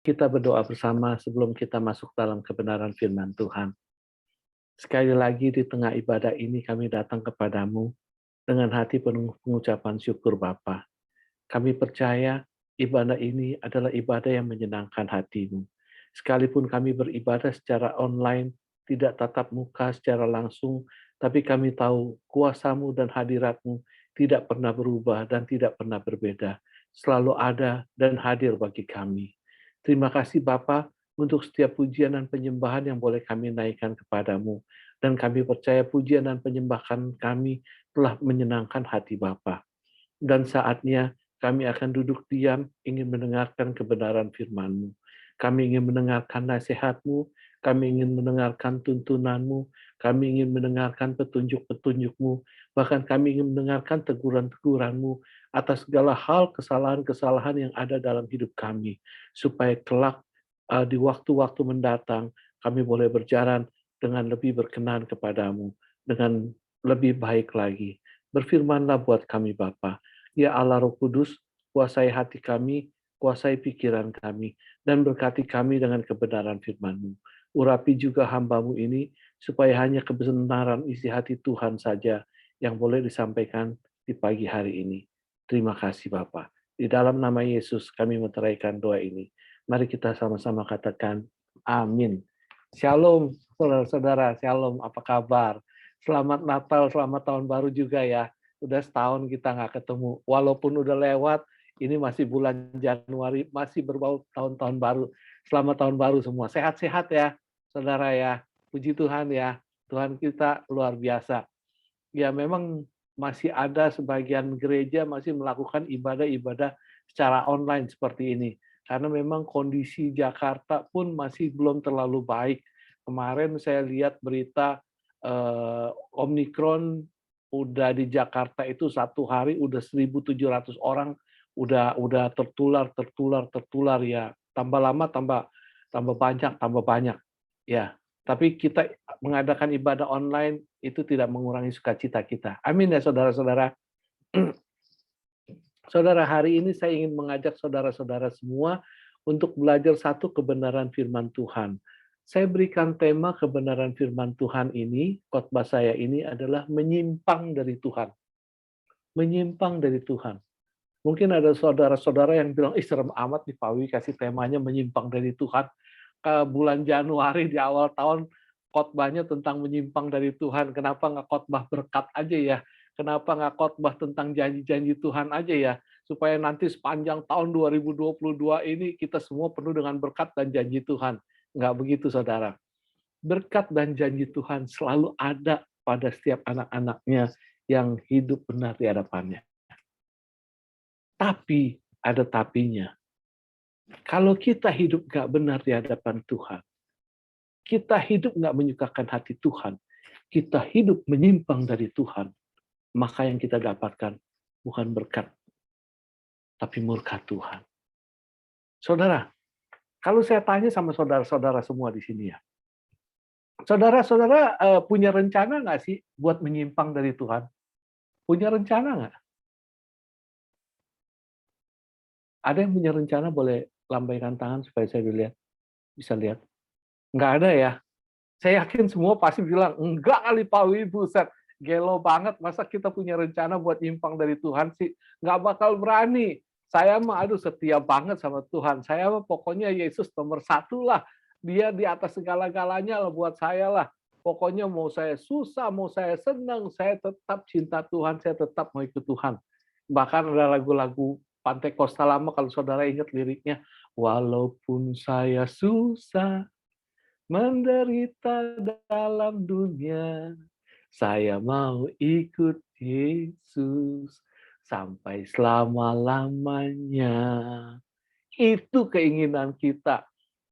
Kita berdoa bersama sebelum kita masuk dalam kebenaran firman Tuhan. Sekali lagi di tengah ibadah ini kami datang kepadamu dengan hati penuh pengucapan syukur Bapa. Kami percaya ibadah ini adalah ibadah yang menyenangkan hatimu. Sekalipun kami beribadah secara online, tidak tatap muka secara langsung, tapi kami tahu kuasamu dan hadiratmu tidak pernah berubah dan tidak pernah berbeda. Selalu ada dan hadir bagi kami. Terima kasih Bapa untuk setiap pujian dan penyembahan yang boleh kami naikkan kepadamu. Dan kami percaya pujian dan penyembahan kami telah menyenangkan hati Bapa. Dan saatnya kami akan duduk diam, ingin mendengarkan kebenaran firman-Mu. Kami ingin mendengarkan nasihat-Mu, kami ingin mendengarkan tuntunan-Mu, kami ingin mendengarkan petunjuk-petunjuk-Mu, bahkan kami ingin mendengarkan teguran-teguran-Mu atas segala hal kesalahan-kesalahan yang ada dalam hidup kami, supaya kelak di waktu-waktu mendatang kami boleh berjalan dengan lebih berkenan kepadamu, dengan lebih baik lagi. Berfirmanlah buat kami Bapa. Ya Allah Roh Kudus, kuasai hati kami, kuasai pikiran kami, dan berkati kami dengan kebenaran firman-Mu. Urapi juga hamba-Mu ini, supaya hanya kebenaran isi hati Tuhan saja yang boleh disampaikan di pagi hari ini. Terima kasih Bapa. Di dalam nama Yesus kami meteraikan doa ini. Mari kita sama-sama katakan amin. Shalom, saudara-saudara. Shalom, apa kabar? Selamat Natal, selamat Tahun Baru juga ya. Udah setahun kita nggak ketemu. Walaupun udah lewat, ini masih bulan Januari, masih berbau tahun-tahun baru. Selamat Tahun Baru semua. Sehat-sehat ya, saudara ya. Puji Tuhan ya. Tuhan kita luar biasa. Ya memang masih ada sebagian gereja masih melakukan ibadah-ibadah secara online seperti ini. Karena memang kondisi Jakarta pun masih belum terlalu baik. Kemarin saya lihat berita Omikron udah di Jakarta itu satu hari udah 1.700 orang udah tertular ya. Tambah lama tambah banyak ya. Tapi kita mengadakan ibadah online itu tidak mengurangi sukacita kita. Amin ya saudara-saudara. Saudara, hari ini saya ingin mengajak saudara-saudara semua untuk belajar satu kebenaran firman Tuhan. Saya berikan tema kebenaran firman Tuhan ini, khotbah saya ini adalah menyimpang dari Tuhan. Menyimpang dari Tuhan. Mungkin ada saudara-saudara yang bilang, ih serem amat nih Pak Wi kasih temanya menyimpang dari Tuhan. Ke bulan Januari di awal tahun khotbahnya tentang menyimpang dari Tuhan. Kenapa nggak khotbah berkat aja ya? Kenapa nggak khotbah tentang janji-janji Tuhan aja ya? Supaya nanti sepanjang tahun 2022 ini kita semua penuh dengan berkat dan janji Tuhan. Nggak begitu, saudara. Berkat dan janji Tuhan selalu ada pada setiap anak-anaknya yang hidup benar di hadapannya. Tapi, ada tapinya. Kalau kita hidup nggak benar di hadapan Tuhan, kita hidup nggak menyukakan hati Tuhan, kita hidup menyimpang dari Tuhan, maka yang kita dapatkan bukan berkat, tapi murka Tuhan. Saudara, kalau saya tanya sama saudara-saudara semua di sini ya, saudara-saudara punya rencana nggak sih buat menyimpang dari Tuhan? Punya rencana nggak? Ada yang punya rencana boleh lambaikan tangan supaya saya bisa lihat? Nggak ada ya? Saya yakin semua pasti bilang, enggak kali Pak Wi, buset, gelo banget, masa kita punya rencana buat nyimpang dari Tuhan sih? Nggak bakal berani. Saya mah, aduh setia banget sama Tuhan. Saya mah pokoknya Yesus nomor satu lah. Dia di atas segala-galanya lah buat saya lah. Pokoknya mau saya susah, mau saya senang, saya tetap cinta Tuhan, saya tetap mau ikut Tuhan. Bahkan ada lagu-lagu Pantai Kosta Lama, kalau saudara ingat liriknya, walaupun saya susah, menderita dalam dunia, saya mau ikut Yesus sampai selama-lamanya. Itu keinginan kita,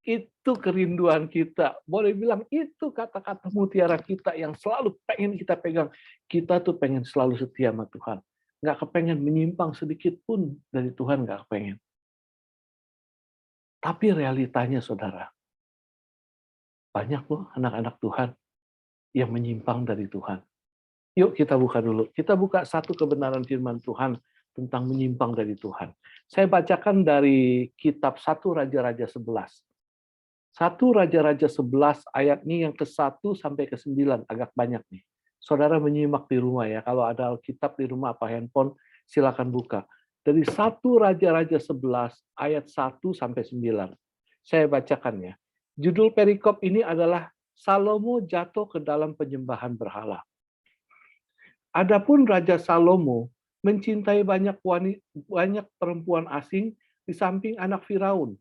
itu kerinduan kita. Boleh bilang itu kata-kata mutiara kita yang selalu pengen kita pegang. Kita tuh pengen selalu setia sama Tuhan. Nggak kepengen menyimpang sedikit pun dari Tuhan, nggak kepengen. Tapi realitanya, saudara, banyak loh anak-anak Tuhan yang menyimpang dari Tuhan. Yuk kita buka dulu. Kita buka satu kebenaran firman Tuhan tentang menyimpang dari Tuhan. Saya bacakan dari kitab 1 Raja-Raja 11. 1 Raja-Raja 11 ayatnya yang ke-1 sampai ke-9, agak banyak nih. Saudara menyimak di rumah ya, kalau ada Alkitab di rumah apa handphone, silakan buka. Dari 1 Raja-Raja 11 ayat 1 sampai 9. Saya bacakan ya. Judul perikop ini adalah Salomo jatuh ke dalam penyembahan berhala. Adapun Raja Salomo mencintai banyak perempuan asing di samping anak Firaun.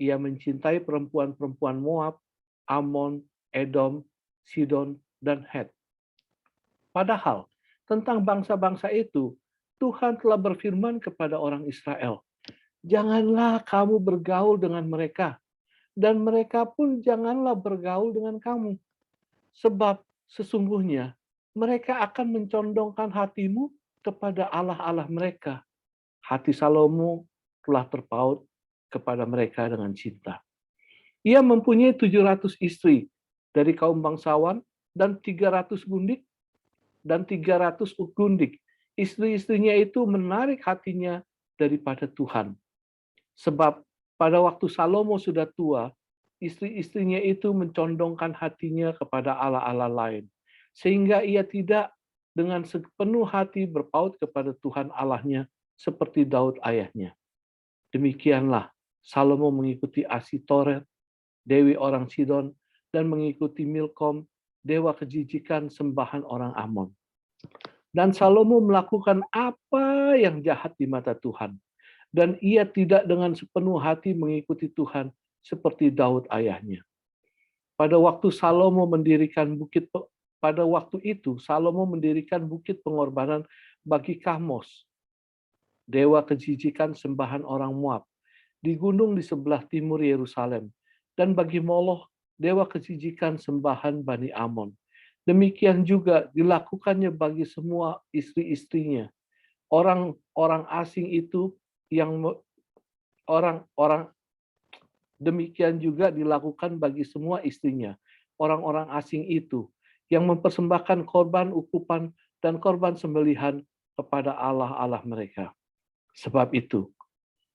Ia mencintai perempuan-perempuan Moab, Amon, Edom, Sidon, dan Het. Padahal, tentang bangsa-bangsa itu, Tuhan telah berfirman kepada orang Israel, "Janganlah kamu bergaul dengan mereka, dan mereka pun janganlah bergaul dengan kamu. Sebab sesungguhnya mereka akan mencondongkan hatimu kepada allah-allah mereka." Hati Salomo telah terpaut kepada mereka dengan cinta. Ia mempunyai 700 istri dari kaum bangsawan dan 300 gundik dan 300 gundik. Istri-istrinya itu menarik hatinya daripada Tuhan. Sebab pada waktu Salomo sudah tua, istri-istrinya itu mencondongkan hatinya kepada allah-allah lain. Sehingga ia tidak dengan sepenuh hati berpaut kepada Tuhan Allahnya seperti Daud ayahnya. Demikianlah Salomo mengikuti Asitoret, dewi orang Sidon, dan mengikuti Milkom, dewa kejijikan sembahan orang Amon. Dan Salomo melakukan apa yang jahat di mata Tuhan. Dan ia tidak dengan sepenuh hati mengikuti Tuhan seperti Daud ayahnya. Pada waktu itu Salomo mendirikan bukit pengorbanan bagi Kamos, dewa kejijikan sembahan orang Moab, di gunung di sebelah timur Yerusalem, dan bagi Moloch, dewa kejijikan sembahan Bani Amon. Demikian juga dilakukannya bagi semua istri-istrinya. Orang-orang asing itu demikian juga dilakukan bagi semua istrinya. Orang-orang asing itu yang mempersembahkan korban ukupan dan korban sembelihan kepada allah-allah mereka. Sebab itu,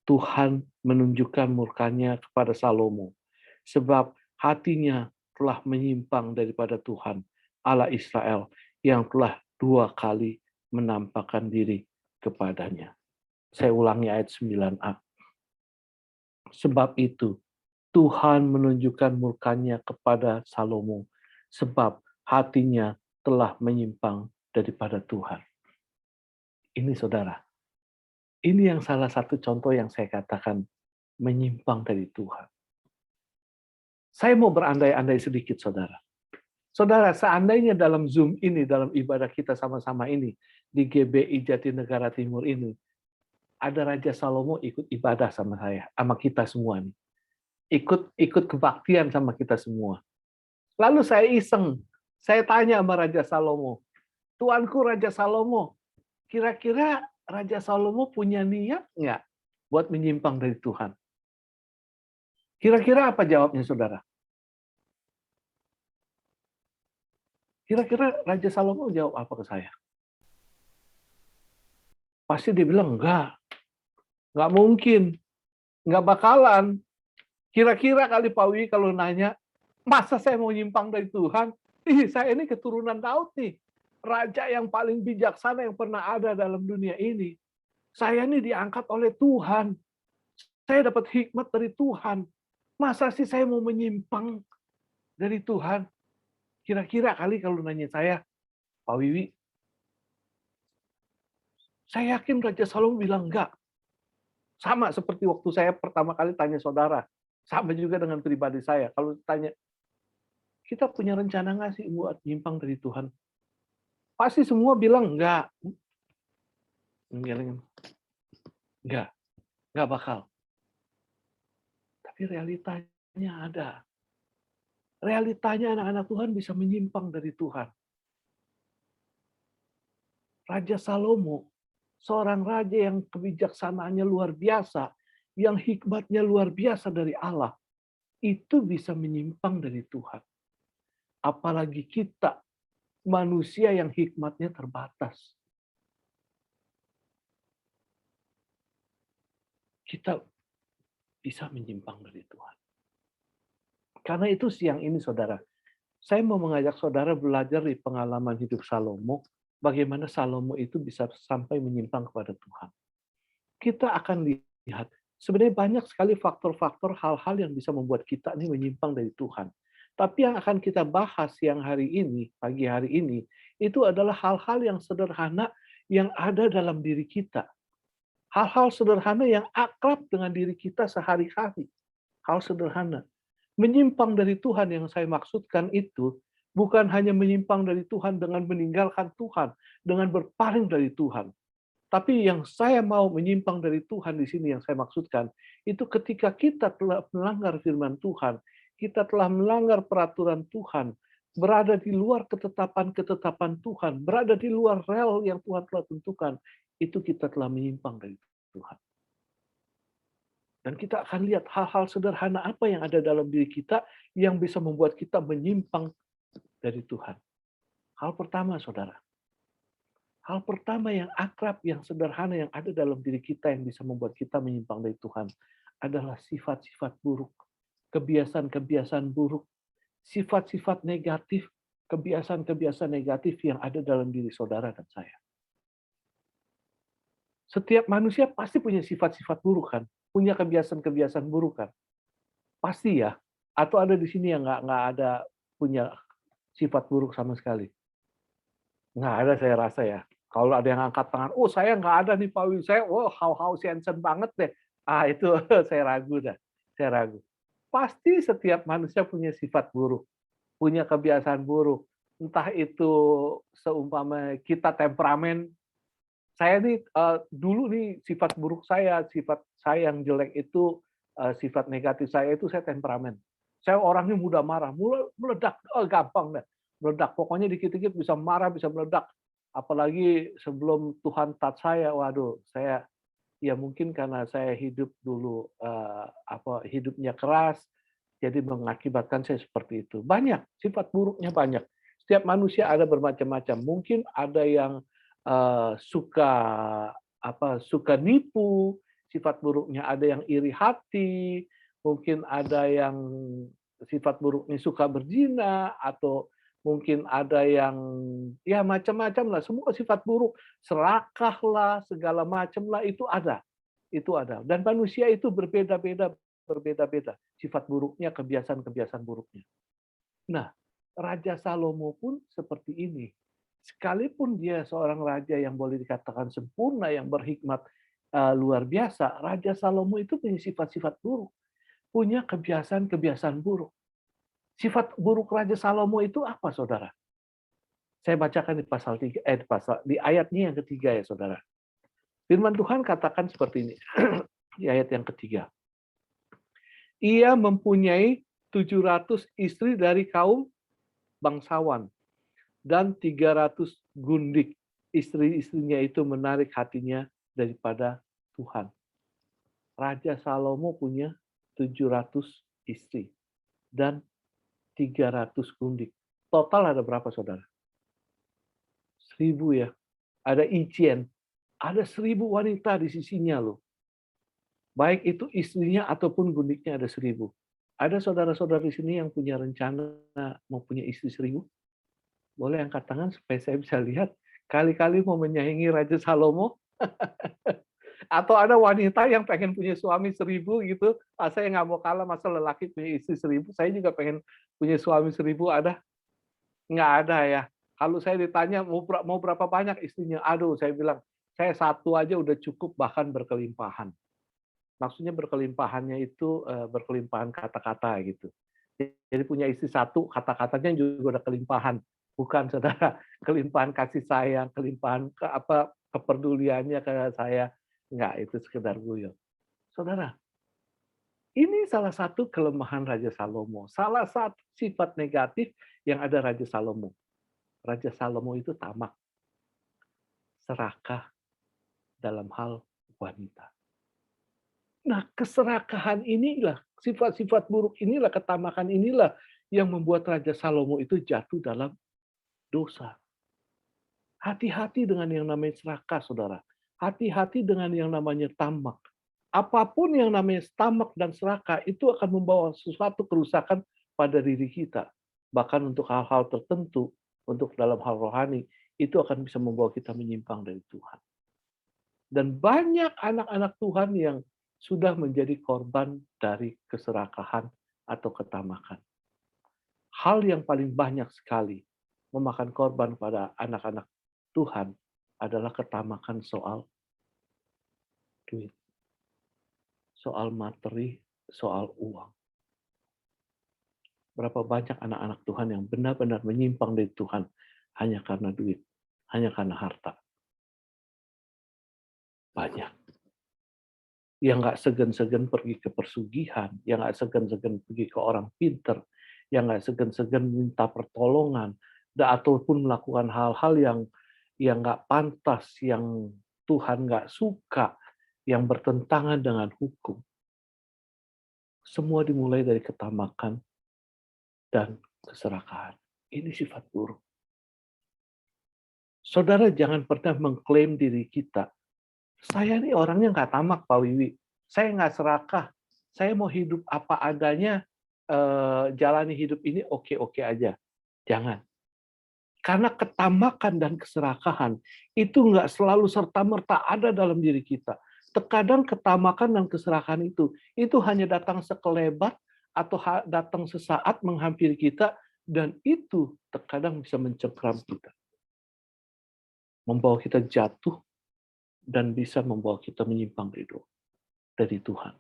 Tuhan menunjukkan murkanya kepada Salomo, sebab hatinya telah menyimpang daripada Tuhan, Allah Israel, yang telah 2 kali menampakkan diri kepadanya. Saya ulangi ayat 9a. Sebab itu, Tuhan menunjukkan murkanya kepada Salomo, sebab hatinya telah menyimpang daripada Tuhan. Ini saudara, ini yang salah satu contoh yang saya katakan menyimpang dari Tuhan. Saya mau berandai-andai sedikit, saudara. Saudara, seandainya dalam Zoom ini, dalam ibadah kita sama-sama ini, di GBI Jatinegara Timur ini, ada Raja Salomo ikut ibadah sama saya, sama kita semua nih. Ikut kebaktian sama kita semua. Lalu saya iseng, saya tanya sama Raja Salomo, "Tuanku Raja Salomo, kira-kira Raja Salomo punya niat nggak buat menyimpang dari Tuhan?" Kira-kira apa jawabnya, saudara? Kira-kira Raja Salomo jawab apa ke saya? Pasti dia bilang, nggak mungkin, nggak bakalan. Kira-kira kali Pak Wi kalau nanya, masa saya mau nyimpang dari Tuhan? Saya ini keturunan Daud nih. Raja yang paling bijaksana yang pernah ada dalam dunia ini. Saya ini diangkat oleh Tuhan. Saya dapat hikmat dari Tuhan. Masa sih saya mau menyimpang dari Tuhan? Kira-kira kali kalau nanya saya, Pak Wiwi, saya yakin Raja Salomo bilang enggak. Sama seperti waktu saya pertama kali tanya saudara. Sama juga dengan pribadi saya. Kalau tanya, kita punya rencana nggak sih buat nyimpang dari Tuhan? Pasti semua bilang enggak. Enggak bakal. Tapi realitanya ada. Realitanya anak-anak Tuhan bisa menyimpang dari Tuhan. Raja Salomo, seorang raja yang kebijaksanaannya luar biasa, yang hikmatnya luar biasa dari Allah, itu bisa menyimpang dari Tuhan. Apalagi kita, manusia yang hikmatnya terbatas. kita bisa menyimpang dari Tuhan. Karena itu siang ini saudara, saya mau mengajak saudara belajar di pengalaman hidup Salomo, bagaimana Salomo itu bisa sampai menyimpang kepada Tuhan. Kita akan lihat, sebenarnya banyak sekali faktor-faktor hal-hal yang bisa membuat kita ini menyimpang dari Tuhan. Tapi yang akan kita bahas siang hari ini, pagi hari ini, itu adalah hal-hal yang sederhana yang ada dalam diri kita. Hal-hal sederhana yang akrab dengan diri kita sehari-hari. Hal sederhana. Menyimpang dari Tuhan yang saya maksudkan itu bukan hanya menyimpang dari Tuhan dengan meninggalkan Tuhan, dengan berpaling dari Tuhan. Tapi yang saya mau menyimpang dari Tuhan di sini yang saya maksudkan, itu ketika kita telah melanggar firman Tuhan, kita telah melanggar peraturan Tuhan, berada di luar ketetapan-ketetapan Tuhan, berada di luar rel yang Tuhan telah tentukan, itu kita telah menyimpang dari Tuhan. Dan kita akan lihat hal-hal sederhana apa yang ada dalam diri kita yang bisa membuat kita menyimpang dari Tuhan. Hal pertama, saudara. Hal pertama yang akrab, yang sederhana yang ada dalam diri kita yang bisa membuat kita menyimpang dari Tuhan adalah sifat-sifat buruk, kebiasaan-kebiasaan buruk, sifat-sifat negatif, kebiasaan-kebiasaan negatif yang ada dalam diri saudara dan saya. Setiap manusia pasti punya sifat-sifat buruk kan, punya kebiasaan-kebiasaan buruk kan, pasti ya. Atau ada di sini yang nggak ada punya sifat buruk sama sekali? Nggak ada saya rasa ya. Kalau ada yang angkat tangan, oh saya nggak ada nih Pak Wi, saya how sensen banget deh. Ah itu saya ragu dah, saya ragu. Pasti setiap manusia punya sifat buruk, punya kebiasaan buruk. Entah itu seumpama kita temperamen, saya nih dulu nih sifat buruk sifat saya yang jelek itu, sifat negatif saya itu saya temperamen. Saya orangnya mudah marah, meledak, gampang deh, meledak. Pokoknya dikit-dikit bisa marah, bisa meledak. Apalagi sebelum Tuhan touch saya, waduh, saya ya mungkin karena saya hidup dulu hidupnya keras, jadi mengakibatkan saya seperti itu. Banyak, sifat buruknya banyak. Setiap manusia ada bermacam-macam. Mungkin ada yang suka suka nipu, sifat buruknya ada yang iri hati, mungkin ada yang sifat buruknya suka berzina, atau mungkin ada yang ya macam-macam lah, semua sifat buruk, serakah lah, segala macam lah, itu ada. Itu ada. Dan manusia itu berbeda-beda, berbeda-beda sifat buruknya, kebiasaan-kebiasaan buruknya. Nah, Raja Salomo pun seperti ini. Sekalipun dia seorang raja yang boleh dikatakan sempurna, yang berhikmat luar biasa, Raja Salomo itu punya sifat-sifat buruk, punya kebiasaan-kebiasaan buruk. Sifat buruk Raja Salomo itu apa, saudara? Saya bacakan di pasal 3, di ayatnya yang ketiga ya, saudara. Firman Tuhan katakan seperti ini, di ayat yang ketiga. Ia mempunyai 700 istri dari kaum bangsawan, dan 300 gundik. Istri-istrinya itu menarik hatinya daripada Tuhan. Raja Salomo punya 700 istri dan 300 gundik. Total ada berapa, saudara? 1000 ya. Ada Icien. Ada 1000 wanita di sisinya loh. Baik itu istrinya ataupun gundiknya ada 1000. Ada saudara-saudara di sini yang punya rencana mau punya istri 1000? Boleh angkat tangan supaya saya bisa lihat. Kali-kali mau menyaingi Raja Salomo. Atau ada wanita yang pengen punya suami 1000 gitu. Saya nggak mau kalah, masa lelaki punya istri 1000. Saya juga pengen punya suami 1000, ada? Nggak ada ya. Kalau saya ditanya mau berapa banyak istrinya, aduh saya bilang, saya satu aja udah cukup, bahkan berkelimpahan. Maksudnya berkelimpahannya itu berkelimpahan kata-kata gitu. Jadi punya istri satu, kata-katanya juga udah kelimpahan. Bukan, saudara, kelimpahan kasih sayang, kelimpahan kepeduliannya ke saya. Enggak, itu sekedar guyon. Saudara, ini salah satu kelemahan Raja Salomo. Salah satu sifat negatif yang ada Raja Salomo. Raja Salomo itu tamak, serakah dalam hal wanita. Nah, keserakahan inilah, sifat-sifat buruk inilah, ketamakan inilah yang membuat Raja Salomo itu jatuh dalam dosa. Hati-hati dengan yang namanya serakah, saudara. Hati-hati dengan yang namanya tamak. Apapun yang namanya tamak dan serakah itu akan membawa sesuatu kerusakan pada diri kita. Bahkan untuk hal-hal tertentu, untuk dalam hal rohani, itu akan bisa membawa kita menyimpang dari Tuhan. Dan banyak anak-anak Tuhan yang sudah menjadi korban dari keserakahan atau ketamakan. Hal yang paling banyak sekali memakan korban pada anak-anak Tuhan adalah ketamakan soal duit, soal materi, soal uang. Berapa banyak anak-anak Tuhan yang benar-benar menyimpang dari Tuhan hanya karena duit, hanya karena harta. Banyak. Yang nggak segan-segan pergi ke persugihan, yang nggak segan-segan pergi ke orang pinter, yang nggak segan-segan minta pertolongan, ataupun melakukan hal-hal yang nggak pantas, yang Tuhan nggak suka, yang bertentangan dengan hukum. Semua dimulai dari ketamakan dan keserakahan. Ini sifat buruk. Saudara jangan pernah mengklaim diri kita, saya nih orangnya nggak tamak, Pak Wiwi. Saya nggak serakah. Saya mau hidup apa adanya, jalani hidup ini oke-oke aja. Jangan. Karena ketamakan dan keserakahan itu nggak selalu serta-merta ada dalam diri kita. Terkadang ketamakan dan keserakahan itu hanya datang sekelebat atau datang sesaat menghampiri kita, dan itu terkadang bisa mencengkram kita. Membawa kita jatuh dan bisa membawa kita menyimpang dari Tuhan.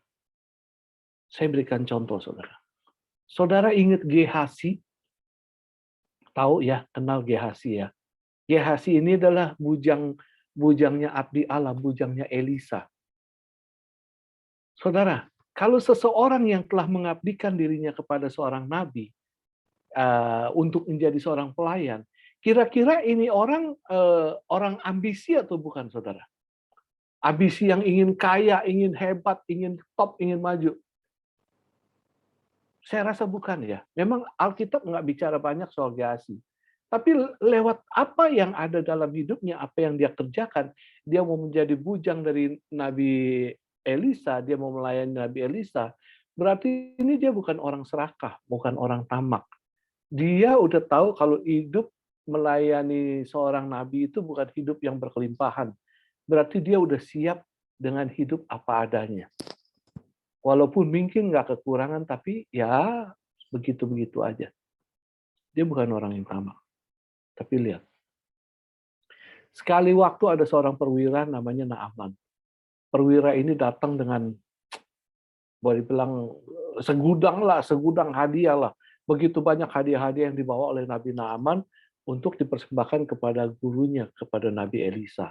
Saya berikan contoh, saudara. Saudara ingat Gehazi? Tahu ya, kenal Gehazi ya. Gehazi ini adalah bujangnya abdi Allah, bujangnya Elisa. Saudara, kalau seseorang yang telah mengabdikan dirinya kepada seorang nabi untuk menjadi seorang pelayan, kira-kira ini orang ambisi atau bukan, saudara? Ambisi yang ingin kaya, ingin hebat, ingin top, ingin maju. Saya rasa bukan ya. Memang Alkitab nggak bicara banyak soal Gehazi. Tapi lewat apa yang ada dalam hidupnya, apa yang dia kerjakan, dia mau menjadi bujang dari Nabi Elisa, dia mau melayani Nabi Elisa, berarti ini dia bukan orang serakah, bukan orang tamak. Dia udah tahu kalau hidup melayani seorang nabi itu bukan hidup yang berkelimpahan. Berarti dia udah siap dengan hidup apa adanya. Walaupun mungkin nggak kekurangan, tapi ya begitu-begitu aja. Dia bukan orang yang tamak. Tapi lihat, sekali waktu ada seorang perwira namanya Naaman. Perwira ini datang dengan, boleh bilang, segudang hadiah lah. Begitu banyak hadiah-hadiah yang dibawa oleh Nabi Naaman untuk dipersembahkan kepada gurunya, kepada Nabi Elisa.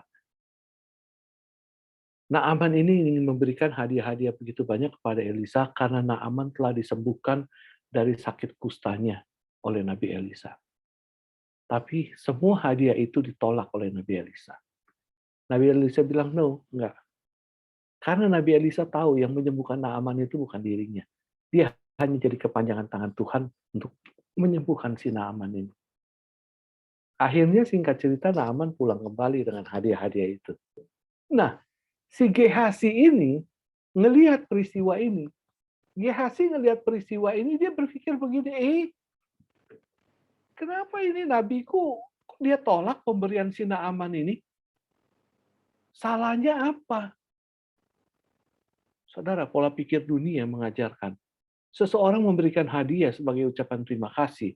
Naaman ini ingin memberikan hadiah-hadiah begitu banyak kepada Elisa karena Naaman telah disembuhkan dari sakit kustanya oleh Nabi Elisa. Tapi semua hadiah itu ditolak oleh Nabi Elisa. Nabi Elisa bilang, no, enggak. Karena Nabi Elisa tahu yang menyembuhkan Naaman itu bukan dirinya. Dia hanya jadi kepanjangan tangan Tuhan untuk menyembuhkan si Naaman ini. Akhirnya singkat cerita Naaman pulang kembali dengan hadiah-hadiah itu. Nah, si Gehazi ini ngelihat peristiwa ini. Gehazi ngelihat peristiwa ini, dia berpikir begini, kenapa ini nabiku dia tolak pemberian si Naaman ini? Salahnya apa? Saudara, pola pikir dunia mengajarkan seseorang memberikan hadiah sebagai ucapan terima kasih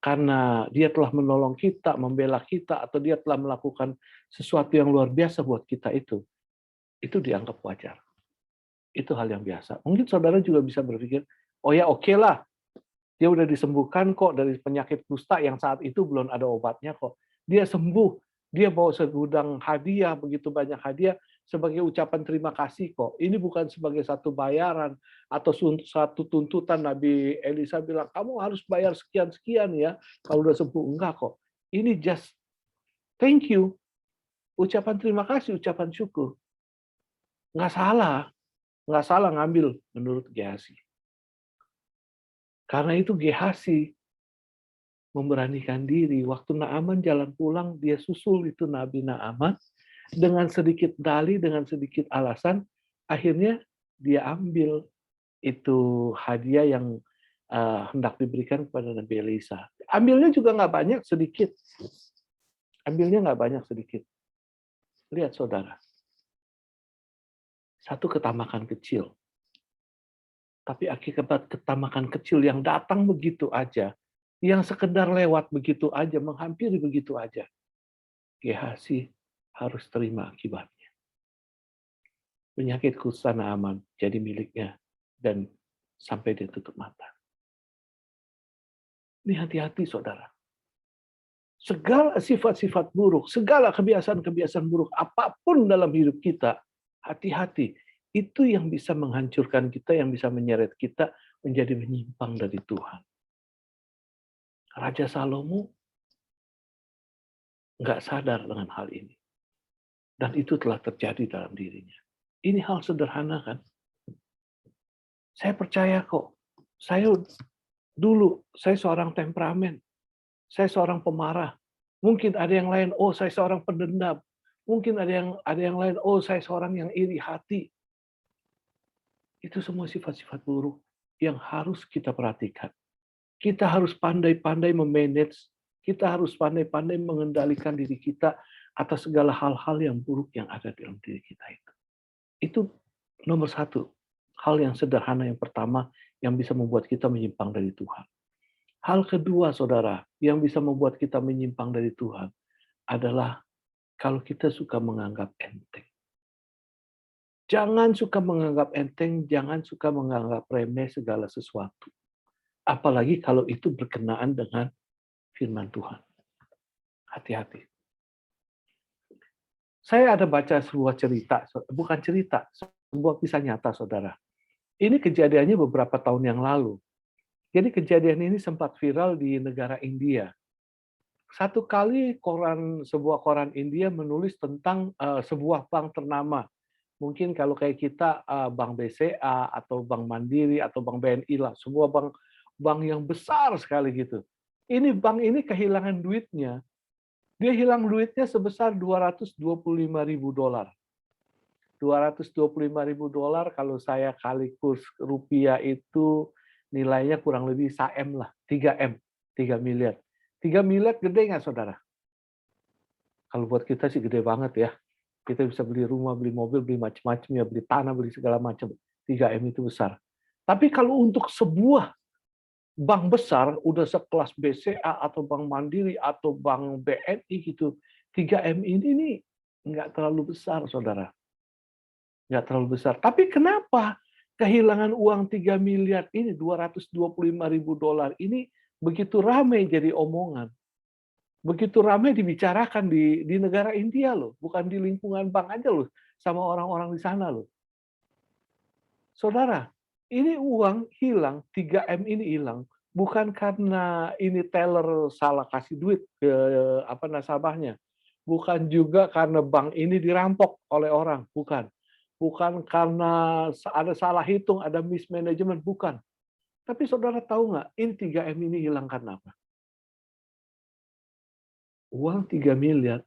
karena dia telah menolong kita, membela kita, atau dia telah melakukan sesuatu yang luar biasa buat kita itu dianggap wajar. Itu hal yang biasa. Mungkin saudara juga bisa berpikir, oh ya oke lah, dia udah disembuhkan kok dari penyakit kusta yang saat itu belum ada obatnya kok. Dia sembuh, dia bawa segudang hadiah, begitu banyak hadiah, sebagai ucapan terima kasih kok. Ini bukan sebagai satu bayaran atau satu tuntutan. Nabi Elisa bilang, kamu harus bayar sekian-sekian ya, kalau udah sembuh. Enggak kok. Ini just thank you. Ucapan terima kasih, ucapan syukur. Nggak salah ngambil menurut Gehazi. Karena itu Gehazi memberanikan diri. Waktu Naaman jalan pulang, dia susul itu Nabi Naaman dengan sedikit dalih, dengan sedikit alasan. Akhirnya dia ambil itu hadiah yang hendak diberikan kepada Nabi Elisa. Ambilnya juga nggak banyak, sedikit. Ambilnya nggak banyak, sedikit. Lihat saudara, satu ketamakan kecil. Tapi akibat ketamakan kecil yang datang begitu aja, yang sekedar lewat begitu aja, menghampiri begitu aja, Gehazi harus terima akibatnya. Penyakit kusta Naaman jadi miliknya, dan sampai dia tutup mata. Ini hati-hati saudara. Segala sifat-sifat buruk, segala kebiasaan-kebiasaan buruk, apapun dalam hidup kita, hati-hati. Itu yang bisa menghancurkan kita, yang bisa menyeret kita menjadi menyimpang dari Tuhan. Raja Salomo nggak sadar dengan hal ini. Dan itu telah terjadi dalam dirinya. Ini hal sederhana kan? Saya percaya kok. Saya seorang temperamen. Saya seorang pemarah. Mungkin ada yang lain, oh saya seorang pendendam. Mungkin ada yang lain, oh saya seorang yang iri hati. Itu semua sifat-sifat buruk yang harus kita perhatikan. Kita harus pandai-pandai memanage, kita harus pandai-pandai mengendalikan diri kita atas segala hal-hal yang buruk yang ada dalam diri kita itu. Itu nomor satu. Hal yang sederhana yang pertama yang bisa membuat kita menyimpang dari Tuhan. Hal kedua, saudara, yang bisa membuat kita menyimpang dari Tuhan adalah kalau kita suka menganggap enteng. Jangan suka menganggap enteng, jangan suka menganggap remeh segala sesuatu. Apalagi kalau itu berkenaan dengan firman Tuhan. Hati-hati. Saya ada baca sebuah cerita, bukan cerita, sebuah kisah nyata, saudara. Ini kejadiannya beberapa tahun yang lalu. Jadi kejadian ini sempat viral di negara India. Satu kali sebuah koran India menulis tentang sebuah bank ternama. Mungkin kalau kayak kita Bank BCA atau Bank Mandiri atau Bank BNI lah, sebuah bank yang besar sekali gitu. Ini bank ini kehilangan duitnya. Dia hilang duitnya sebesar $225.000. $225.000 kalau saya kali kurs rupiah itu nilainya kurang lebih 1 M lah, 3 M, 3 miliar. 3 miliar gede nggak saudara? Kalau buat kita sih gede banget ya. Kita bisa beli rumah, beli mobil, beli macam-macam ya, beli tanah, beli segala macam. 3 M itu besar. Tapi kalau untuk sebuah bank besar, udah sekelas BCA atau Bank Mandiri atau Bank BNI gitu, 3 M ini nggak terlalu besar, saudara. Nggak terlalu besar. Tapi kenapa kehilangan uang 3 miliar ini, $225.000 ini begitu ramai jadi omongan? Begitu ramai dibicarakan di negara India loh, bukan di lingkungan bank aja loh, sama orang-orang di sana loh. Saudara, ini uang hilang, 3 M ini hilang, bukan karena ini teller salah kasih duit ke nasabahnya. Bukan juga karena bank ini dirampok oleh orang, bukan. Bukan karena ada salah hitung, ada mismanagement, bukan. Tapi saudara tahu nggak, ini 3M ini hilang karena apa? Uang 3 miliar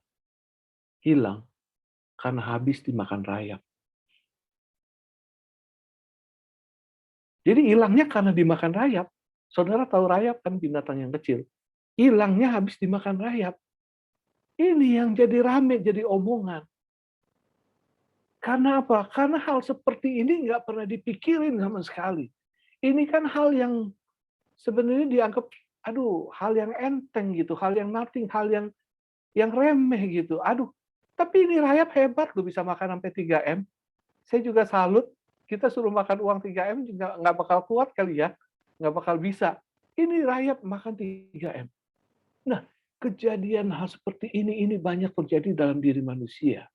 hilang karena habis dimakan rayap. Jadi hilangnya karena dimakan rayap. Saudara tahu rayap kan binatang yang kecil. Hilangnya habis dimakan rayap. Ini yang jadi rame, jadi omongan. Karena apa? Karena hal seperti ini nggak pernah dipikirin sama sekali. Ini kan hal yang sebenarnya dianggap, aduh, hal yang enteng gitu, hal yang nothing, hal yang remeh gitu. Aduh, tapi ini rayap hebat loh bisa makan sampai 3 M. Saya juga salut, kita suruh makan uang 3 M juga nggak bakal kuat kali ya, nggak bakal bisa. Ini rayap makan 3 M. Nah, kejadian hal seperti ini banyak terjadi dalam diri manusia.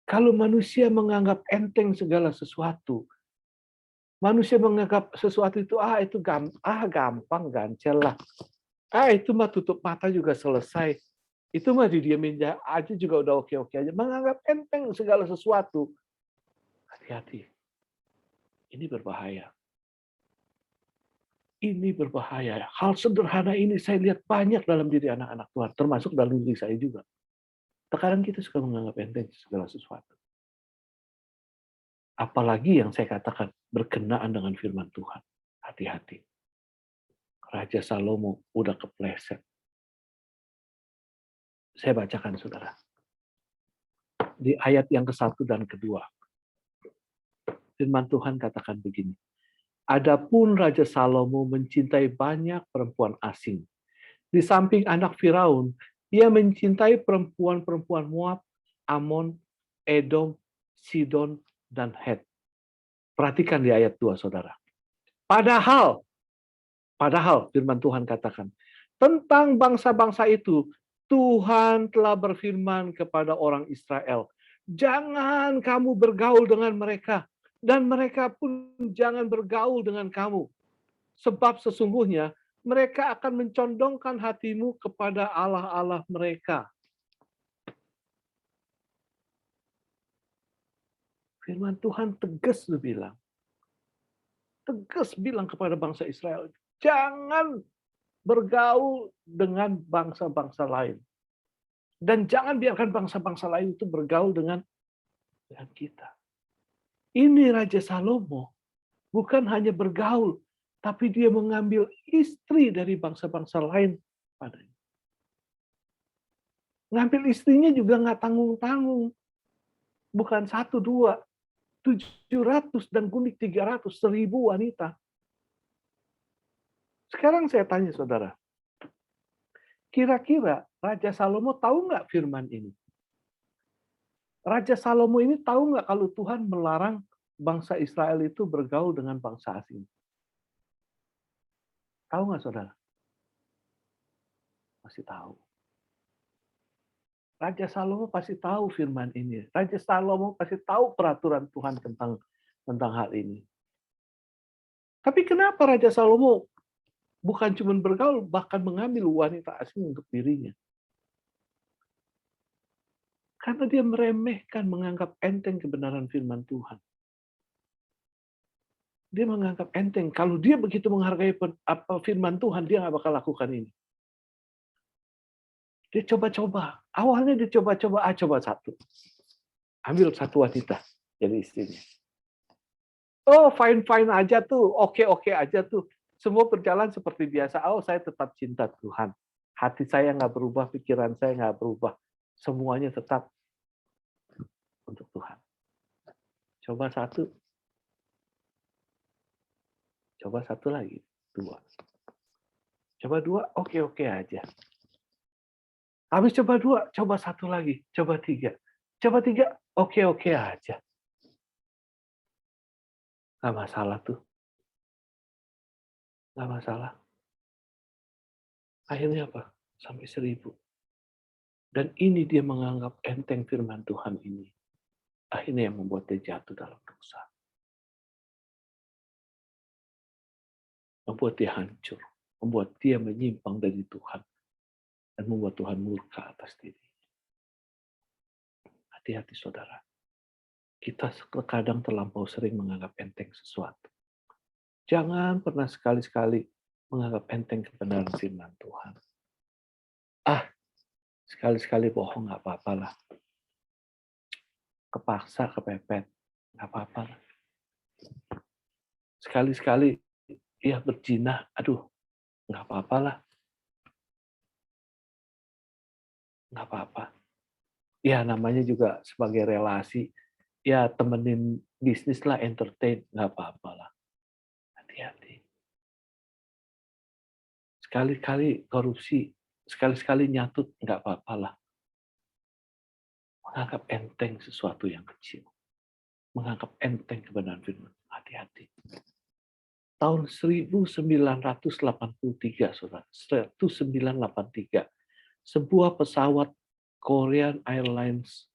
Kalau manusia menganggap enteng segala sesuatu, manusia menganggap sesuatu itu gampang, gancel lah. Itu mah tutup mata juga selesai. Itu mah didiamin aja juga udah oke-oke aja. Menganggap enteng segala sesuatu. Hati-hati. Ini berbahaya. Ini berbahaya. Hal sederhana ini saya lihat banyak dalam diri anak-anak Tuhan, termasuk dalam diri saya juga. Terkadang kita suka menganggap enteng segala sesuatu. Apalagi yang saya katakan berkenaan dengan firman Tuhan. Hati-hati. Raja Salomo udah kepleset. Saya bacakan, saudara. Di ayat yang ke-1 dan kedua. Firman Tuhan katakan begini. Adapun Raja Salomo mencintai banyak perempuan asing. Di samping anak Firaun, ia mencintai perempuan-perempuan Moab, Amon, Edom, Sidon, dan Het. Perhatikan di ayat 2, saudara. Padahal firman Tuhan katakan, tentang bangsa-bangsa itu, Tuhan telah berfirman kepada orang Israel, jangan kamu bergaul dengan mereka, dan mereka pun jangan bergaul dengan kamu. Sebab sesungguhnya mereka akan mencondongkan hatimu kepada Allah-Allah mereka. Firman Tuhan tegas bilang. Tegas bilang kepada bangsa Israel, jangan bergaul dengan bangsa-bangsa lain. Dan jangan biarkan bangsa-bangsa lain itu bergaul dengan kita. Ini Raja Salomo bukan hanya bergaul, tapi dia mengambil istri dari bangsa-bangsa lain padanya. Ngambil istrinya juga nggak tanggung-tanggung. Bukan 1, 2, 700 dan kunik 300, 1.000 wanita. Sekarang saya tanya saudara, kira-kira Raja Salomo tahu nggak firman ini? Raja Salomo ini tahu nggak kalau Tuhan melarang bangsa Israel itu bergaul dengan bangsa asing? Tahu nggak saudara? Pasti tahu. Raja Salomo pasti tahu firman ini. Raja Salomo pasti tahu peraturan Tuhan tentang hal ini. Tapi kenapa Raja Salomo bukan cuma bergaul, bahkan mengambil wanita asing untuk dirinya? Karena dia meremehkan, menganggap enteng kebenaran firman Tuhan. Dia menganggap enteng. Kalau dia begitu menghargai firman Tuhan, dia nggak bakal lakukan ini. Dia coba-coba. Awalnya dia coba-coba, coba 1. Ambil 1 wanita jadi istrinya. Oh, fine-fine aja tuh. Oke-oke aja tuh. Semua berjalan seperti biasa. Oh, saya tetap cinta Tuhan. Hati saya nggak berubah, pikiran saya nggak berubah. Semuanya tetap untuk Tuhan. Coba 1. Coba 1 lagi. 2. Coba 2, oke-oke aja. Habis coba 2, coba 1 lagi. Coba 3. Coba 3, oke-oke aja. Nggak masalah tuh. Nggak masalah. Akhirnya apa? Sampai 1.000. Dan ini dia menganggap enteng firman Tuhan ini. Akhirnya yang membuat dia jatuh dalam dosa. Membuat dia hancur. Membuat dia menyimpang dari Tuhan. Dan membuat Tuhan murka atas diri. Hati-hati saudara. Kita terkadang terlampau sering menganggap enteng sesuatu. Jangan pernah sekali-sekali menganggap enteng kebenaran firman Tuhan. Sekali-sekali bohong nggak apa-apa lah. Kepaksa, kepepet, nggak apa-apa lah. Sekali-sekali ya berzina, aduh, nggak apa-apa lah. Nggak apa-apa. Ya namanya juga sebagai relasi, ya temenin bisnis lah, entertain, nggak apa-apa lah. Hati-hati. Sekali-kali korupsi, sekali-sekali nyatut, nggak apa-apa lah. Menganggap enteng sesuatu yang kecil. Menganggap enteng kebenaran firman. Hati-hati. Tahun 1983, saudara. 1983. Sebuah pesawat Korean Airlines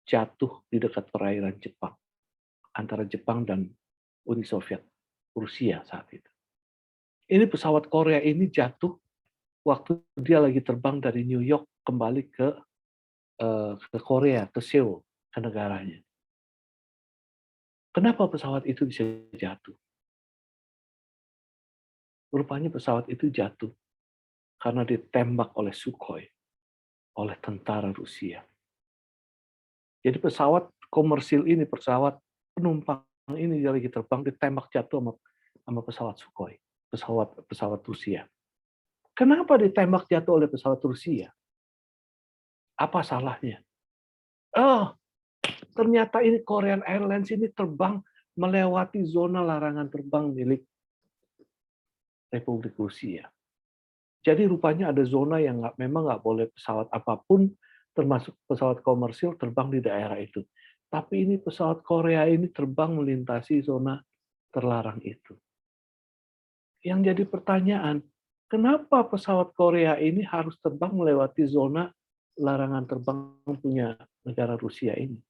jatuh di dekat perairan Jepang. Antara Jepang dan Uni Soviet. Rusia saat itu. Ini pesawat Korea ini jatuh waktu dia lagi terbang dari New York kembali ke Korea, ke Seoul, ke negaranya. Kenapa pesawat itu bisa jatuh? Rupanya pesawat itu jatuh karena ditembak oleh Sukhoi, oleh tentara Rusia. Jadi pesawat komersil ini, pesawat penumpang ini dia lagi terbang ditembak jatuh sama pesawat Sukhoi, pesawat Rusia. Kenapa ditembak jatuh oleh pesawat Rusia? Apa salahnya? Oh, ternyata ini Korean Airlines ini terbang melewati zona larangan terbang milik Republik Rusia. Jadi rupanya ada zona yang memang nggak boleh pesawat apapun, termasuk pesawat komersil, terbang di daerah itu. Tapi ini pesawat Korea ini terbang melintasi zona terlarang itu. Yang jadi pertanyaan, kenapa pesawat Korea ini harus terbang melewati zona larangan terbang punya negara Rusia ini?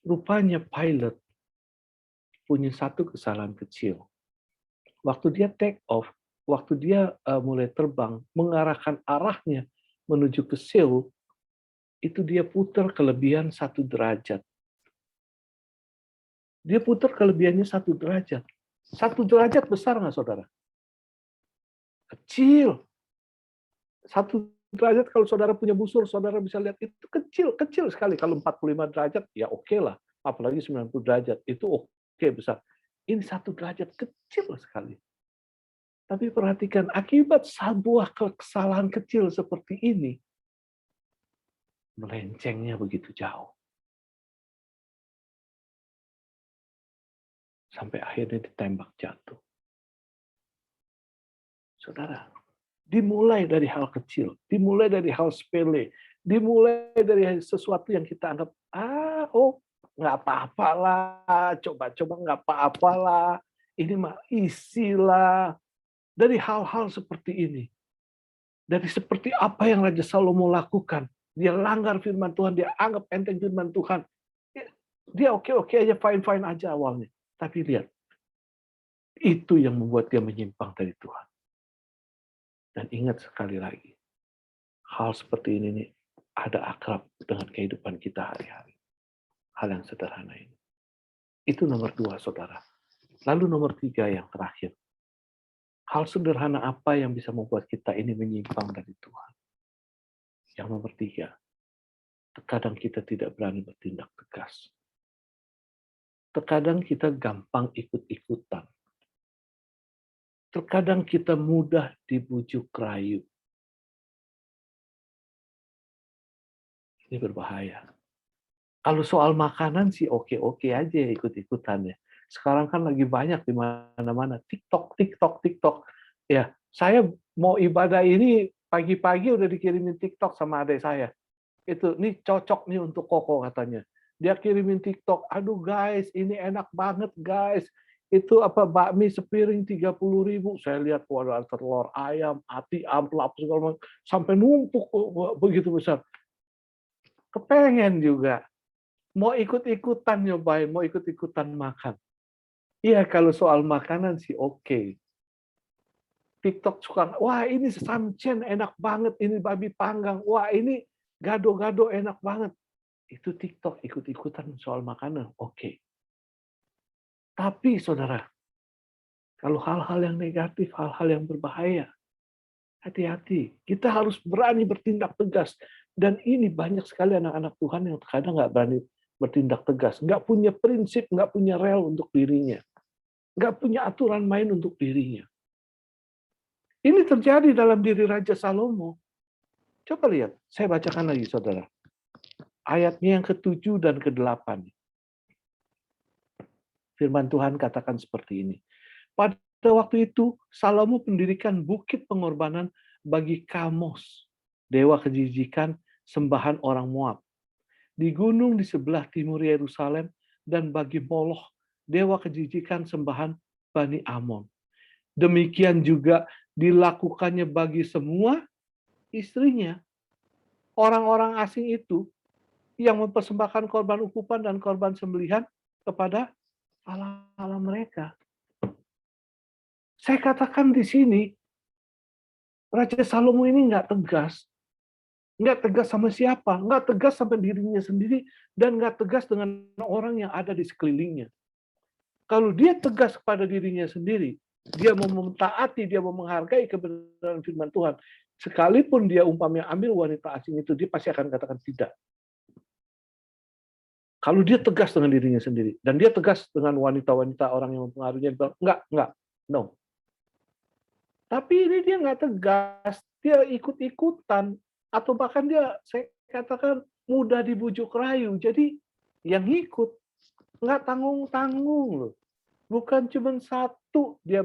Rupanya pilot punya satu kesalahan kecil. Waktu dia take off, waktu dia mulai terbang, mengarahkan arahnya menuju ke Seoul, itu dia putar kelebihan 1 derajat. Dia putar kelebihannya 1 derajat. 1 derajat besar nggak, saudara? Kecil. 1 derajat kalau saudara punya busur, saudara bisa lihat itu kecil sekali. Kalau 45 derajat, ya oke lah. Apalagi 90 derajat, itu oke besar. Ini 1 derajat kecil sekali. Tapi perhatikan, akibat sebuah kesalahan kecil seperti ini, melencengnya begitu jauh. Sampai akhirnya ditembak jatuh. Saudara, dimulai dari hal kecil, dimulai dari hal sepele, dimulai dari sesuatu yang kita anggap, nggak apa-apa lah, coba-coba nggak apa-apa lah, ini mah isilah. Dari hal-hal seperti ini, dari seperti apa yang Raja Salomo lakukan, dia langgar firman Tuhan, dia anggap enteng firman Tuhan, dia oke-oke aja, fine-fine aja awalnya. Tapi lihat, itu yang membuat dia menyimpang dari Tuhan. Dan ingat sekali lagi, hal seperti ini nih, ada akrab dengan kehidupan kita hari-hari. Hal yang sederhana ini. Itu nomor 2, saudara. Lalu nomor 3 yang terakhir. Hal sederhana apa yang bisa membuat kita ini menyimpang dari Tuhan? Yang nomor 3, terkadang kita tidak berani bertindak tegas. Terkadang kita gampang ikut-ikutan. Terkadang kita mudah dibujuk rayu. Ini berbahaya. Kalau soal makanan sih oke-oke aja ikut-ikutannya. Sekarang kan lagi banyak di mana-mana. TikTok. Ya, saya mau ibadah ini pagi-pagi udah dikirimin TikTok sama adik saya. Itu, nih cocok nih untuk Koko katanya. Dia kirimin TikTok, aduh guys, ini enak banget guys. Itu apa bakmi sepiring 30.000. Saya lihat ada telur ayam, ati, amplop segala macam, sampai numpuk begitu besar. Kepengen juga. Mau ikut-ikutan nyobain, mau ikut-ikutan makan. Iya, kalau soal makanan sih oke. TikTok suka, wah ini samcen enak banget, ini babi panggang, wah ini gado-gado enak banget. Itu TikTok ikut-ikutan soal makanan, oke. Tapi saudara, kalau hal-hal yang negatif, hal-hal yang berbahaya, hati-hati. Kita harus berani bertindak tegas. Dan ini banyak sekali anak-anak Tuhan yang terkadang nggak berani bertindak tegas, nggak punya prinsip, nggak punya rel untuk dirinya, nggak punya aturan main untuk dirinya. Ini terjadi dalam diri Raja Salomo. Coba lihat, saya bacakan lagi saudara. Ayatnya yang ke-7 dan ke-8. Firman Tuhan katakan seperti ini. Pada waktu itu, Salomo mendirikan bukit pengorbanan bagi Kamos, dewa kejijikan sembahan orang Moab, di gunung di sebelah timur Yerusalem, dan bagi Moloch, dewa kejijikan sembahan Bani Amon. Demikian juga dilakukannya bagi semua istrinya. Orang-orang asing itu yang mempersembahkan korban ukupan dan korban sembelihan kepada Allah mereka. Saya katakan di sini, Raja Salomo ini nggak tegas. Nggak tegas sama siapa, nggak tegas sampai dirinya sendiri, dan nggak tegas dengan orang yang ada di sekelilingnya. Kalau dia tegas kepada dirinya sendiri, dia mau mentaati, dia mau menghargai kebenaran firman Tuhan, sekalipun dia umpamanya ambil wanita asing itu, dia pasti akan katakan tidak. Kalau dia tegas dengan dirinya sendiri, dan dia tegas dengan wanita-wanita orang yang mempengaruhinya, dia bilang, enggak, no. Tapi ini dia nggak tegas, dia ikut-ikutan, atau bahkan dia, saya katakan, mudah dibujuk rayu. Jadi yang ikut nggak tanggung-tanggung loh. Bukan cuma satu dia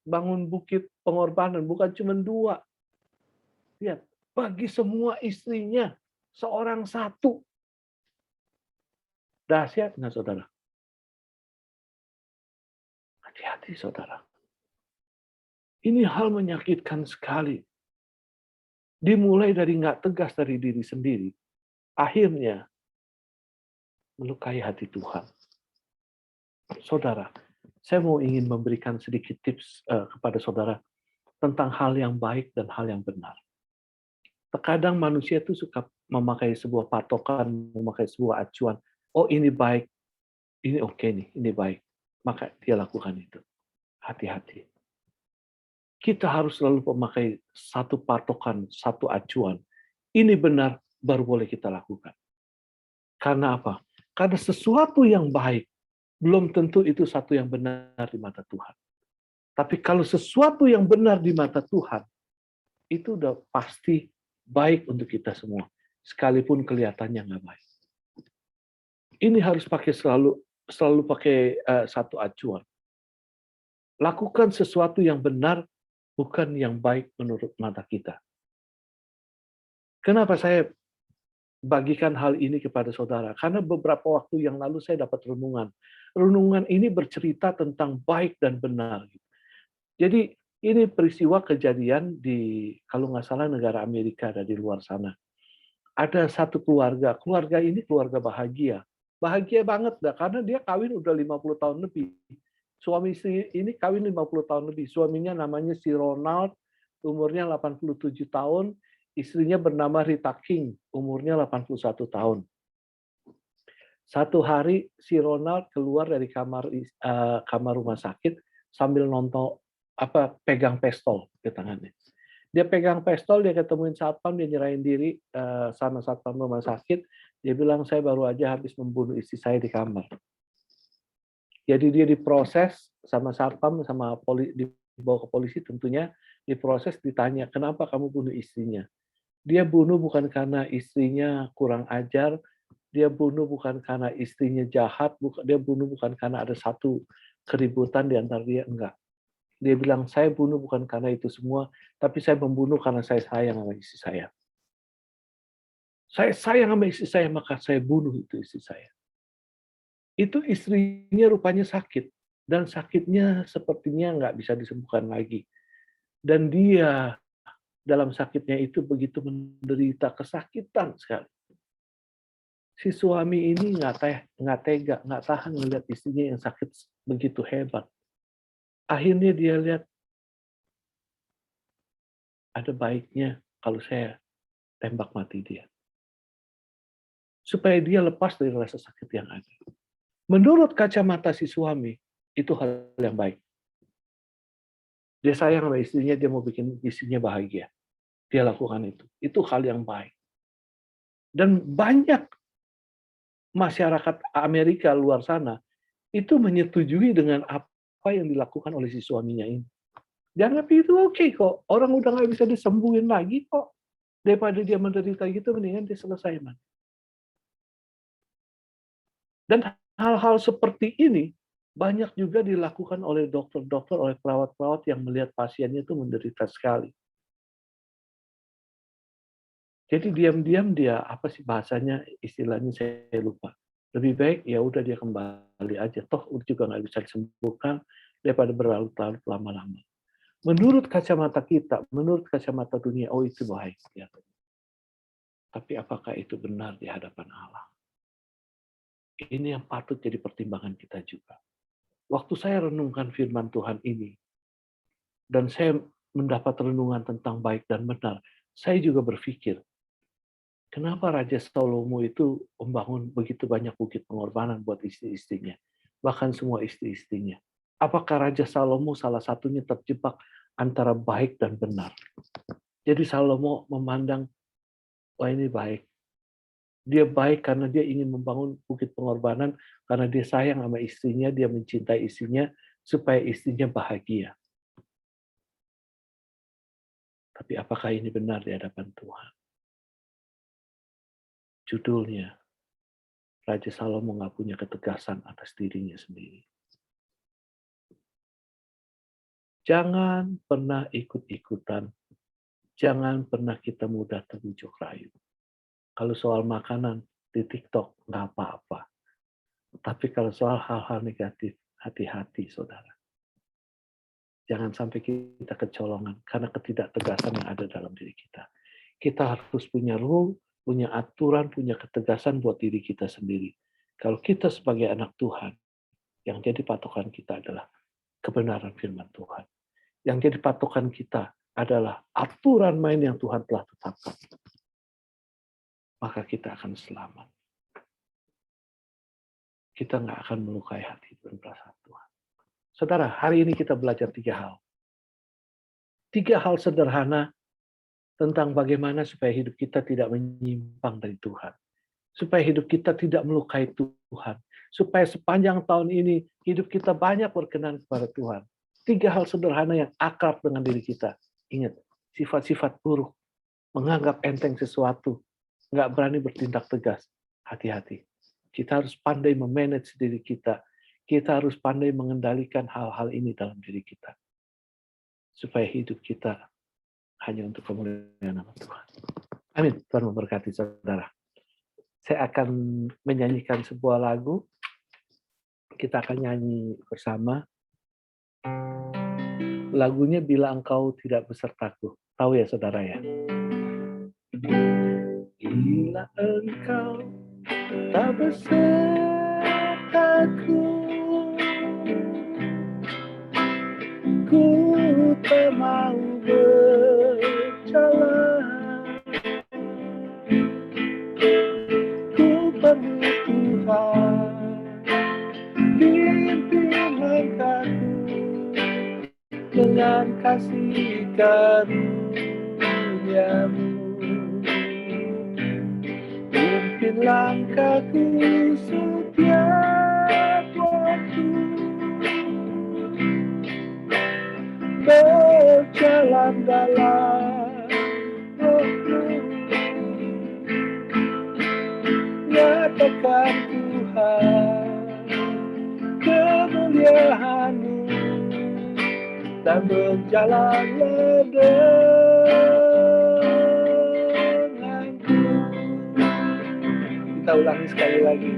bangun bukit pengorbanan, bukan cuma dua. Lihat, bagi semua istrinya, seorang satu. Dahsyat nggak, saudara? Hati-hati, saudara. Ini hal menyakitkan sekali. Dimulai dari nggak tegas dari diri sendiri, akhirnya melukai hati Tuhan. Saudara, saya ingin memberikan sedikit tips kepada saudara tentang hal yang baik dan hal yang benar. Terkadang manusia itu suka memakai sebuah patokan, memakai sebuah acuan. Oh, ini baik, ini oke nih, ini baik. Maka dia lakukan itu. Hati-hati. Kita harus selalu memakai satu patokan, satu acuan. Ini benar, baru boleh kita lakukan. Karena apa? Karena sesuatu yang baik, belum tentu itu satu yang benar di mata Tuhan. Tapi kalau sesuatu yang benar di mata Tuhan, itu udah pasti baik untuk kita semua. Sekalipun kelihatannya nggak baik. Ini harus selalu pakai satu acuan. Lakukan sesuatu yang benar, bukan yang baik menurut mata kita. Kenapa saya bagikan hal ini kepada saudara? Karena beberapa waktu yang lalu saya dapat renungan. Renungan ini bercerita tentang baik dan benar. Jadi ini peristiwa kejadian di, kalau nggak salah, negara Amerika, dari luar sana. Ada satu keluarga ini keluarga bahagia. Bahagia banget dah, karena dia kawin udah 50 tahun lebih. Suami istri ini kawin 50 tahun lebih. Suaminya namanya si Ronald, umurnya 87 tahun. Istrinya bernama Rita King, umurnya 81 tahun. Satu hari si Ronald keluar dari kamar rumah sakit sambil pegang pistol di tangannya. Dia pegang pistol, dia ketemuin satpam, dia nyerahin diri sama satpam rumah sakit. Dia bilang, saya baru aja habis membunuh istri saya di kamar. Jadi dia diproses sama satpam, dibawa ke polisi tentunya, diproses, ditanya, kenapa kamu bunuh istrinya? Dia bunuh bukan karena istrinya kurang ajar, dia bunuh bukan karena istrinya jahat, dia bunuh bukan karena ada satu keributan di antara dia, enggak. Dia bilang, saya bunuh bukan karena itu semua, tapi saya membunuh karena saya sayang sama istri saya. Saya sayang sama istri saya, maka saya bunuh itu istri saya. Itu istrinya rupanya sakit, dan sakitnya sepertinya nggak bisa disembuhkan lagi. Dan dia dalam sakitnya itu begitu menderita kesakitan sekali. Si suami ini nggak tega, nggak tahan melihat istrinya yang sakit begitu hebat. Akhirnya dia lihat, ada baiknya kalau saya tembak mati dia. Supaya dia lepas dari rasa sakit yang ada. Menurut kacamata si suami, itu hal yang baik. Dia sayang sama istrinya, dia mau bikin istrinya bahagia. Dia lakukan itu. Itu hal yang baik. Dan banyak masyarakat Amerika luar sana, itu menyetujui dengan apa yang dilakukan oleh si suaminya ini. Dianggap itu oke kok. Orang udah nggak bisa disembuhin lagi kok. Daripada dia menderita gitu, mendingan dia selesai, man. Dan hal-hal seperti ini banyak juga dilakukan oleh dokter-dokter, oleh perawat-perawat yang melihat pasiennya itu menderita sekali. Jadi diam-diam dia, apa sih bahasanya, istilahnya saya lupa. Lebih baik ya udah dia kembali aja. Toh juga nggak bisa disembuhkan daripada berlarut-larut lama-lama. Menurut kacamata kita, menurut kacamata dunia, oh itu baik. Ya. Tapi apakah itu benar di hadapan Allah? Ini yang patut jadi pertimbangan kita juga. Waktu saya renungkan firman Tuhan ini, dan saya mendapat renungan tentang baik dan benar, saya juga berpikir, kenapa Raja Salomo itu membangun begitu banyak bukit pengorbanan buat istri-istrinya, bahkan semua istri-istrinya? Apakah Raja Salomo salah satunya terjebak antara baik dan benar? Jadi Salomo memandang, wah ini baik, Dia baik karena dia ingin membangun bukit pengorbanan, karena dia sayang sama istrinya, dia mencintai istrinya, supaya istrinya bahagia. Tapi apakah ini benar di hadapan Tuhan? Judulnya, Raja Salomo nggak punya ketegasan atas dirinya sendiri. Jangan pernah ikut-ikutan. Jangan pernah kita mudah terbujuk rayu. Kalau soal makanan di TikTok, nggak apa-apa. Tapi kalau soal hal-hal negatif, hati-hati, saudara. Jangan sampai kita kecolongan karena ketidaktegasan yang ada dalam diri kita. Kita harus punya rule, punya aturan, punya ketegasan buat diri kita sendiri. Kalau kita sebagai anak Tuhan, yang jadi patokan kita adalah kebenaran firman Tuhan. Yang jadi patokan kita adalah aturan main yang Tuhan telah tetapkan. Maka kita akan selamat. Kita nggak akan melukai hati dan perasaan Tuhan. Saudara, hari ini kita belajar 3 hal. 3 hal sederhana tentang bagaimana supaya hidup kita tidak menyimpang dari Tuhan. Supaya hidup kita tidak melukai Tuhan. Supaya sepanjang tahun ini hidup kita banyak berkenan kepada Tuhan. 3 hal sederhana yang akrab dengan diri kita. Ingat, sifat-sifat buruk, menganggap enteng sesuatu, nggak berani bertindak tegas. Hati-hati. Kita harus pandai memanage diri kita. Kita harus pandai mengendalikan hal-hal ini dalam diri kita. Supaya hidup kita hanya untuk kemuliaan nama Tuhan. Amin. Tuhan memberkati saudara. Saya akan menyanyikan sebuah lagu. Kita akan nyanyi bersama. Lagunya Bila Engkau Tidak Besertaku. Tahu ya saudara ya? Bila engkau tak besertaku, ku tak mau berjalan. Ku perlu Tuhan, pimpin langkahku dengan kasih karunia-Mu. Pimpin langkahku setiap waktu, berjalan dalam Roh-Mu. Nyatakan Tuhan kemuliaan-Mu dan berjalanlah denganku. Kita ulangi sekali lagi.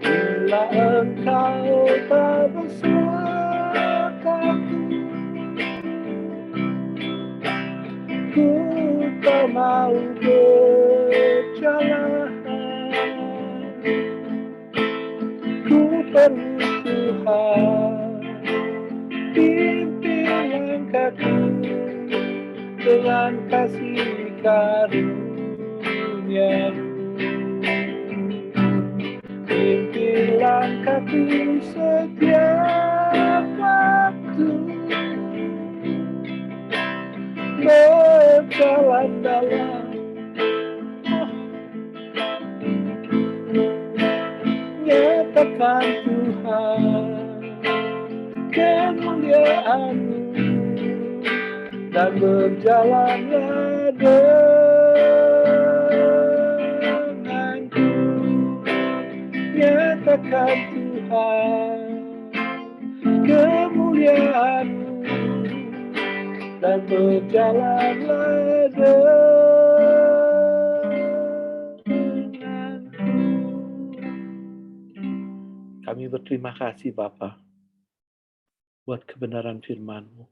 Bila engkau tak besertaku, ku tak mau berjalan. Ku perlu Tuhan, pimpin langkahku dengan kasih karunia-Mu. Pimpin langkahku setiap waktu, berjalan dalam nyatakan Tuhan kemuliaan-Mu dan berjalanlah denganku. Nyatakan Tuhan kemuliaan-Mu dan berjalanlah denganku. Kami berterima kasih Bapa buat kebenaran firman-Mu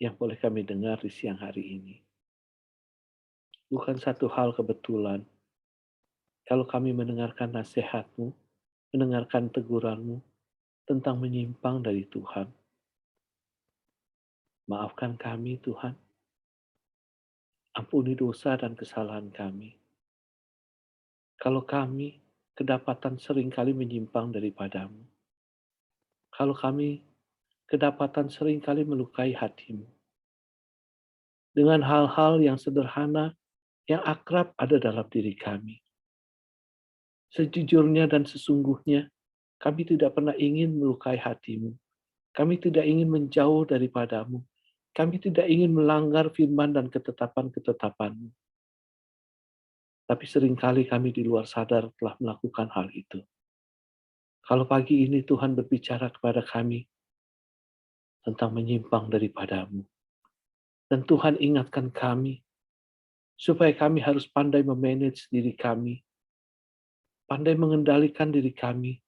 yang boleh kami dengar di siang hari ini. Bukan satu hal kebetulan kalau kami mendengarkan nasihat-Mu, mendengarkan teguran-Mu tentang menyimpang dari Tuhan. Maafkan kami Tuhan. Ampuni dosa dan kesalahan kami. Kalau kami kedapatan seringkali menyimpang daripada-Mu. Kalau kami kedapatan seringkali melukai hati-Mu. Dengan hal-hal yang sederhana, yang akrab ada dalam diri kami. Sejujurnya dan sesungguhnya, kami tidak pernah ingin melukai hatimu. Kami tidak ingin menjauh daripadamu. Kami tidak ingin melanggar firman dan ketetapan-ketetapanmu. Tapi seringkali kami di luar sadar telah melakukan hal itu. Kalau pagi ini Tuhan berbicara kepada kami tentang menyimpang daripadamu. Dan Tuhan ingatkan kami, supaya kami harus pandai memanage diri kami, pandai mengendalikan diri kami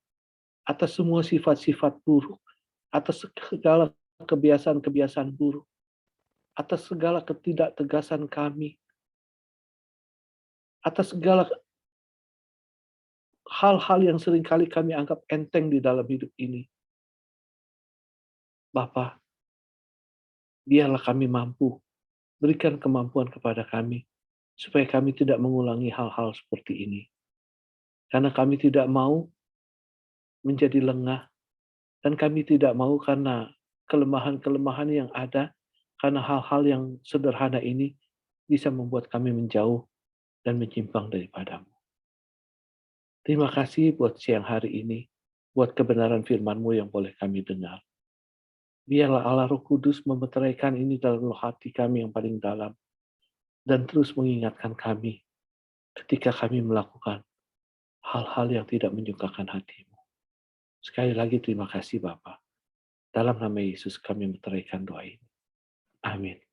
atas semua sifat-sifat buruk, atas segala kebiasaan-kebiasaan buruk, atas segala ketidaktegasan kami, atas segala hal-hal yang seringkali kami anggap enteng di dalam hidup ini. Bapa, biarlah kami mampu, berikan kemampuan kepada kami, supaya kami tidak mengulangi hal-hal seperti ini. Karena kami tidak mau menjadi lengah, dan kami tidak mau karena kelemahan-kelemahan yang ada, karena hal-hal yang sederhana ini bisa membuat kami menjauh dan menyimpang daripadamu. Terima kasih buat siang hari ini, buat kebenaran firman-Mu yang boleh kami dengar. Biarlah Allah Roh Kudus memeteraikan ini dalam hati kami yang paling dalam, dan terus mengingatkan kami ketika kami melakukan hal-hal yang tidak menyukakan hati-Mu. Sekali lagi terima kasih Bapa. Dalam nama Yesus kami meteraikan doa ini. Amin.